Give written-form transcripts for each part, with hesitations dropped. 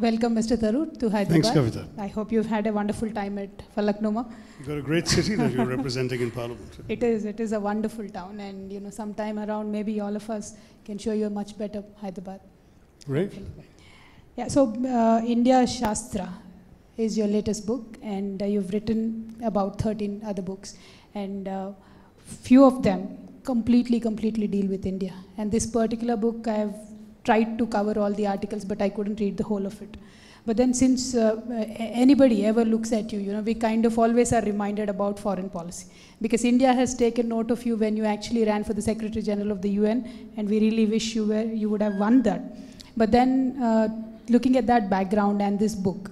Welcome, Mr. Tharoor, to Hyderabad. Thanks, Kavitha. I hope you've had a wonderful time at Falaknuma. You've got a great city that you're representing in Parliament. It is a wonderful town, and sometime around maybe all of us can show you a much better Hyderabad. Right. Yeah, so India Shastra is your latest book, and you've written about 13 other books, and few of them completely deal with India. And this particular book, I have tried to cover all the articles, but I couldn't read the whole of it. But then since anybody ever looks at you, we kind of always are reminded about foreign policy. Because India has taken note of you when you actually ran for the Secretary General of the UN, and we really wish you would have won that. But then looking at that background and this book,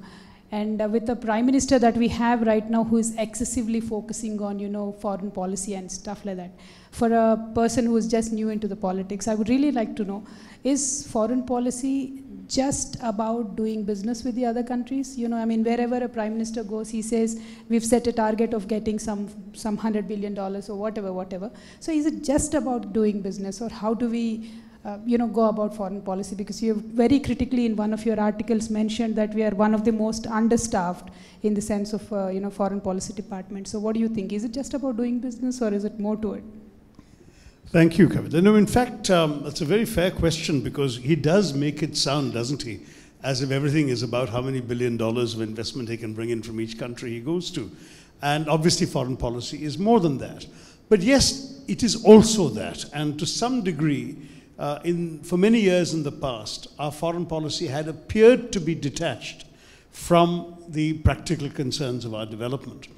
and with the Prime Minister that we have right now who is excessively focusing on, foreign policy and stuff like that, for a person who is just new into the politics, I would really like to know, is foreign policy just about doing business with the other countries? Wherever a Prime Minister goes, he says, we've set a target of getting some $100 billion or whatever. So is it just about doing business, or how do we go about foreign policy? Because you have very critically in one of your articles mentioned that we are one of the most understaffed in the sense of foreign policy department. So what do you think? Is it just about doing business, or is it more to it? Thank you, Kavitha. No, in fact, that's a very fair question, because he does make it sound, doesn't he, as if everything is about how many $1 billion of investment he can bring in from each country he goes to. And obviously foreign policy is more than that. But yes, it is also that. And to some degree, for many years in the past, our foreign policy had appeared to be detached from the practical concerns of our development.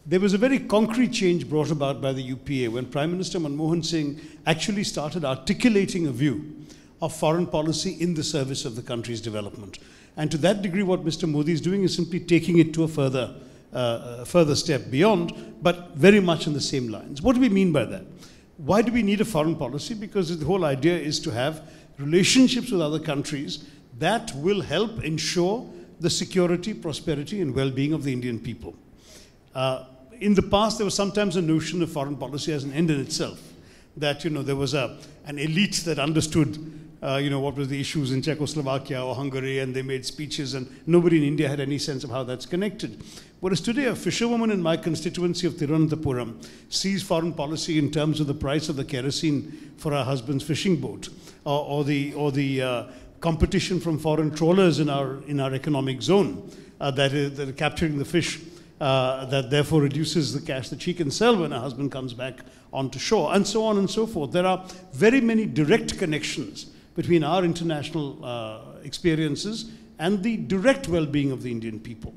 There was a very concrete change brought about by the UPA when Prime Minister Manmohan Singh actually started articulating a view of foreign policy in the service of the country's development. And to that degree, what Mr. Modi is doing is simply taking it to a further step beyond, but very much in the same lines. What do we mean by that? Why do we need a foreign policy? Because the whole idea is to have relationships with other countries that will help ensure the security, prosperity, and well-being of the Indian people. In the past, there was sometimes a notion of foreign policy as an end in itself, that there was an elite that understood what were the issues in Czechoslovakia or Hungary, and they made speeches, and nobody in India had any sense of how that's connected. Whereas today, a fisherwoman in my constituency of Thiruvananthapuram sees foreign policy in terms of the price of the kerosene for her husband's fishing boat, or the competition from foreign trawlers in our economic zone that are capturing the fish. That therefore reduces the cash that she can sell when her husband comes back onto shore, and so on and so forth. There are very many direct connections between our international experiences and the direct well-being of the Indian people.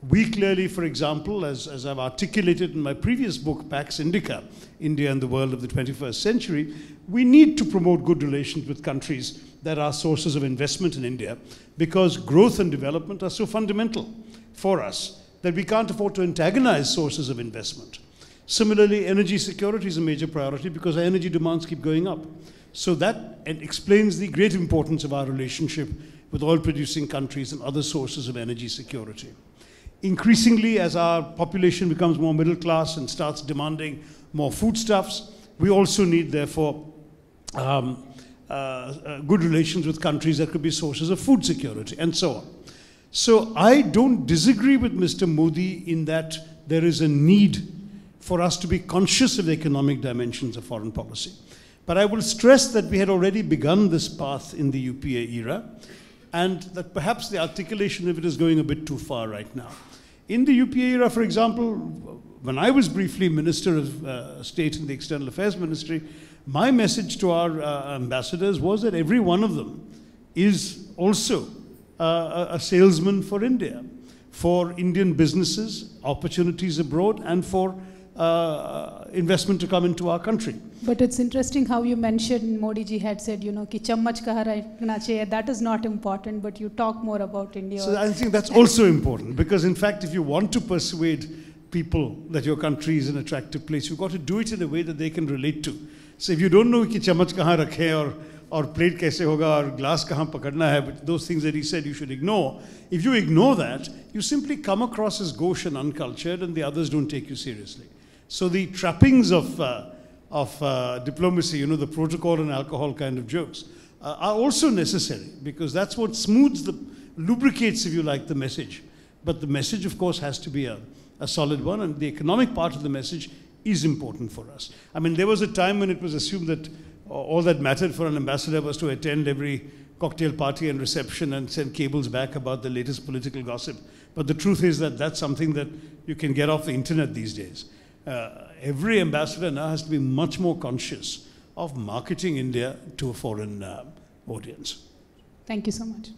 We clearly, for example, as I've articulated in my previous book, Pax Indica, India and the World of the 21st Century, we need to promote good relations with countries that are sources of investment in India, because growth and development are so fundamental for us that we can't afford to antagonize sources of investment. Similarly, energy security is a major priority because our energy demands keep going up. So that explains the great importance of our relationship with oil-producing countries and other sources of energy security. Increasingly, as our population becomes more middle class and starts demanding more foodstuffs, we also need, therefore, good relations with countries that could be sources of food security, and so on. So I don't disagree with Mr. Modi in that there is a need for us to be conscious of the economic dimensions of foreign policy. But I will stress that we had already begun this path in the UPA era, and that perhaps the articulation of it is going a bit too far right now. In the UPA era, for example, when I was briefly Minister of State in the External Affairs Ministry, my message to our ambassadors was that every one of them is also a salesman for India, for Indian businesses, opportunities abroad, and for investment to come into our country. But it's interesting how you mentioned Modi ji had said, ki chammach kaha rakhna chahiye. That is not important, but you talk more about India. So I think that's also important, because in fact, if you want to persuade people that your country is an attractive place, you've got to do it in a way that they can relate to. So if you don't know ki chammach kaha rakhe or plate kaise hoga or glass kahan pakadna hai, but those things that he said you should ignore. If you ignore that, you simply come across as gauche and uncultured, and the others don't take you seriously. So the trappings of diplomacy, the protocol and alcohol kind of jokes, are also necessary, because that's what smooths the lubricates, if you like, the message. But the message, of course, has to be a solid one, and the economic part of the message is important for us. I mean, there was a time when it was assumed that all that mattered for an ambassador was to attend every cocktail party and reception and send cables back about the latest political gossip. But the truth is that that's something that you can get off the internet these days. Every ambassador now has to be much more conscious of marketing India to a foreign audience. Thank you so much.